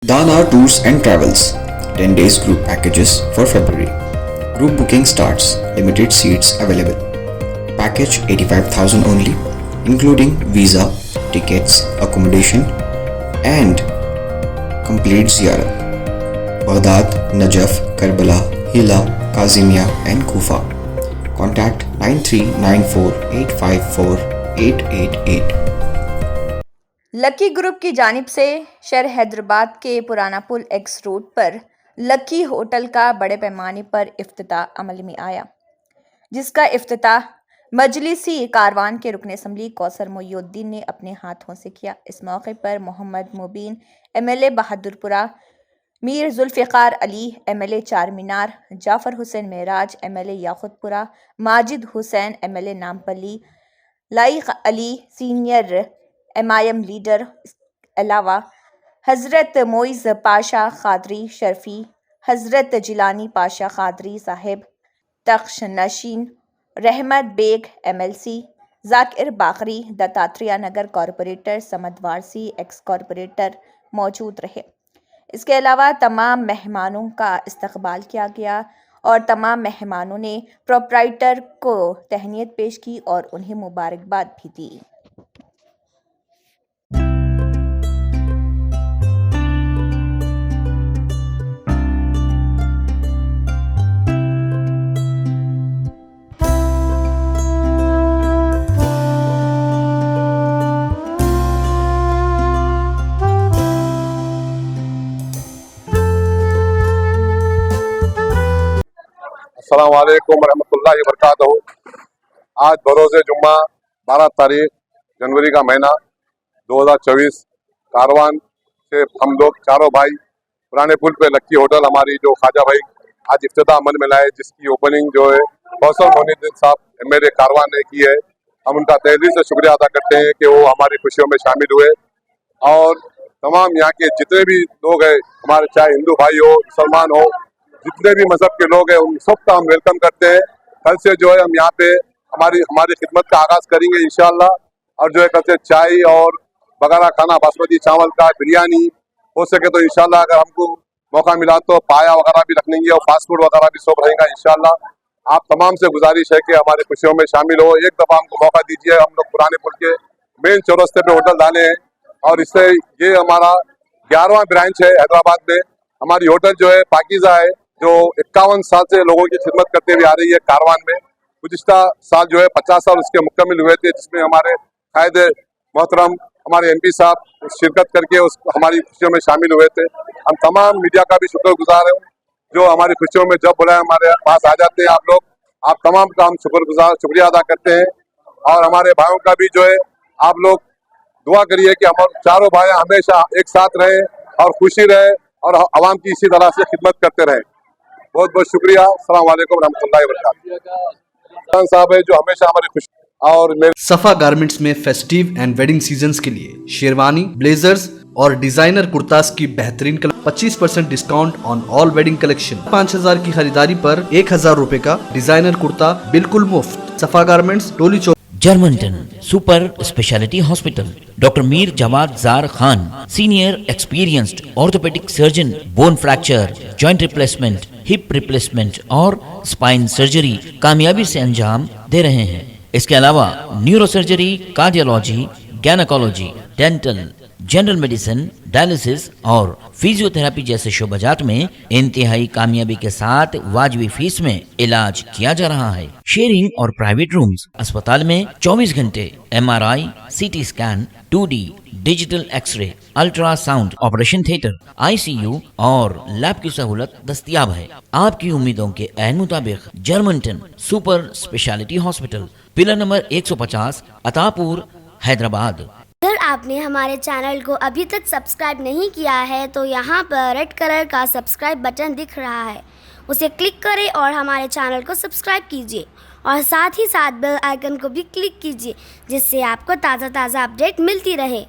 Dana Tours and Travels 10 days group packages for February. Group booking starts. Limited seats available. Package 85,000 only, including visa, tickets, accommodation and complete ziyarat. Baghdad, Najaf, Karbala, Hila, Kazimia and Kufa. Contact 9394854888. Lucky group کی جانب سے شہر حیدرآباد کے پرانا پل x road پر لکی hotel کا بڑے پیمانے پر افتتاح عمل میں آیا، جس کا افتتاح مجلسی کاروان کے رکن اسمبلی کوثر محی الدین نے اپنے ہاتھوں سے کیا۔ اس موقع پر محمد مبین MLA بہادرپورہ، میر ذوالفقار علی MLA چار مینار، جعفر حسین معراج MLA یاقوت پورہ، ماجد حسین MLA نامپلی، لائق علی سینئر MIM لیڈر، اس علاوہ حضرت معیز پاشا قادری شرفی، حضرت جیلانی پاشا قادری صاحب تخش نشین، رحمت بیگ MLC، ذاکر باقری دتاتریہ نگر کارپوریٹر، سمد وارسی ایکس کارپوریٹر موجود رہے۔ اس کے علاوہ تمام مہمانوں کا استقبال کیا گیا اور تمام مہمانوں نے پروپرائٹر کو تہنیت پیش کی اور انہیں مبارکباد بھی دی۔ السلام علیکم ورحمۃ اللہ وبرکاتہ۔ آج بروز جمعہ 12 تاریخ جنوری کا مہینہ 2024 کاروان سے ہم لوگ چاروں بھائی پرانے پل پہ لکی ہوٹل ہماری جو خواجہ بھائی آج افتتاح عمل میں لائے، جس کی اوپننگ جو ہے کوثر محی الدین صاحب MLA کاروان نے کی ہے۔ ہم ان کا تہہ دل سے شکریہ ادا کرتے ہیں کہ وہ ہماری خوشیوں میں شامل ہوئے، اور تمام یہاں کے جتنے بھی لوگ ہیں ہمارے، چاہے ہندو بھائی ہو، مسلمان ہو، جتنے بھی مذہب کے لوگ ہیں ان سب کا ہم ویلکم کرتے ہیں۔ کل سے جو ہے ہم یہاں پہ ہماری خدمت کا آغاز کریں گے انشاءاللہ، اور جو ہے کل سے چائے اور بغیرہ کھانا، باسمتی چاول کا، بریانی ہو سکے تو انشاءاللہ اگر ہم کو موقع ملا تو پایا وغیرہ بھی رکھ لیں گے، اور فاسٹ فوڈ وغیرہ بھی سب رہے گا انشاءاللہ۔ آپ تمام سے گزارش ہے کہ ہماری خوشیوں میں شامل ہو، ایک دفعہ ہم کو موقع دیجیے۔ ہم لوگ پرانے پل کے مین چورستے پہ ہوٹل ڈالے ہیں، اور اس سے یہ ہمارا 11واں برانچ ہے حیدرآباد میں۔ ہماری ہوٹل جو ہے پاکیزہ ہے، جو 51 سال سے لوگوں کی خدمت کرتے ہوئے آ رہی ہے کاروان میں۔ گزشتہ سال جو ہے 50 سال اس کے مکمل ہوئے تھے، جس میں ہمارے قائد محترم ہمارے MP صاحب شرکت کر کے ہماری خوشیوں میں شامل ہوئے تھے۔ ہم تمام میڈیا کا بھی شکر گزار ہیں جو ہماری خوشیوں میں جب بلائے ہمارے پاس آ جاتے ہیں۔ آپ لوگ، آپ تمام کا ہم شکریہ ادا کرتے ہیں، اور ہمارے بھائیوں کا بھی جو ہے آپ لوگ دعا کریے کہ ہم چاروں بھائی ہمیشہ ایک ساتھ رہیں اور خوشی رہے، اور عوام کی اسی طرح سے خدمت کرتے رہیں۔ بہت بہت شکریہ۔ السلام علیکم ورحمۃ اللہ وبرکاتہ۔ صاحب ہے جو ہمیشہ ہماری خوشی اور صفا گارمنٹس میں فیسٹیو اینڈ ویڈنگ سیزنز کے لیے شیروانی، بلیزرز اور ڈیزائنر کرتاز کی بہترین 25% ڈسکاؤنٹ آن آل ویڈنگ کلیکشن۔ 5000 کی خریداری پر 1000 روپے کا ڈیزائنر کرتا بالکل مفت۔ صفا گارمنٹس، ٹولی چوک، جرمنٹن super speciality hospital. Doctor Mir Jawad Zar Khan, senior experienced orthopaedic surgeon, bone fracture, joint replacement, hip replacement اور اسپائن سرجری کامیابی سے انجام دے رہے ہیں۔ اس کے علاوہ neuro surgery, cardiology, gynaecology, dental, general medicine, dialysis اور فزیو تھراپی جیسے شعبجات میں انتہائی کامیابی کے ساتھ واجبی فیس میں علاج کیا جا رہا ہے۔ شیئرنگ اور پرائیویٹ رومز۔ اسپتال میں 24 گھنٹے MRI، CT scan, 2D digital X ray, ultra sound, operation theatre, ICU اور لیب کی سہولت دستیاب ہے۔ آپ کی امیدوں کے عین مطابق جرمنٹن super speciality hospital, pillar number 150، Attapur, Hyderabad. اگر آپ نے ہمارے چینل کو ابھی تک سبسکرائب نہیں کیا ہے تو یہاں پر ریڈ کلر کا سبسکرائب بٹن دکھ رہا ہے، اسے کلک کریں اور ہمارے چینل کو سبسکرائب کیجیے، اور ساتھ ہی ساتھ بیل آئیکن کو بھی کلک کیجیے، جس سے آپ کو تازہ اپڈیٹ ملتی رہے۔